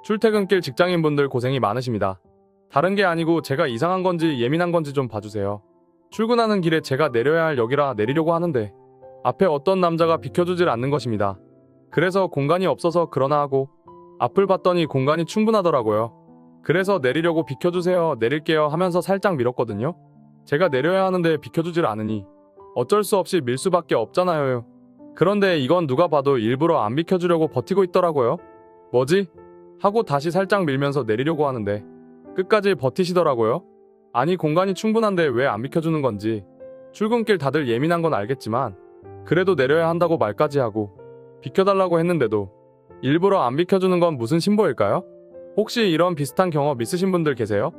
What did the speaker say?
출퇴근길 직장인분들 고생이 많으십니다. 다른 게 아니고 제가 이상한 건지 예민한 건지 좀 봐주세요. 출근하는 길에 제가 내려야 할 역이라 내리려고 하는데 앞에 어떤 남자가 비켜주질 않는 것입니다. 그래서 공간이 없어서 그러나 하고 앞을 봤더니 공간이 충분하더라고요. 그래서 내리려고 비켜주세요, 내릴게요 하면서 살짝 밀었거든요. 제가 내려야 하는데 비켜주질 않으니 어쩔 수 없이 밀 수밖에 없잖아요. 그런데 이건 누가 봐도 일부러 안 비켜주려고 버티고 있더라고요. 뭐지? 하고 다시 살짝 밀면서 내리려고 하는데 끝까지 버티시더라고요. 아니 공간이 충분한데 왜 안 비켜주는 건지. 출근길 다들 예민한 건 알겠지만 그래도 내려야 한다고 말까지 하고 비켜달라고 했는데도 일부러 안 비켜주는 건 무슨 심보일까요? 혹시 이런 비슷한 경험 있으신 분들 계세요?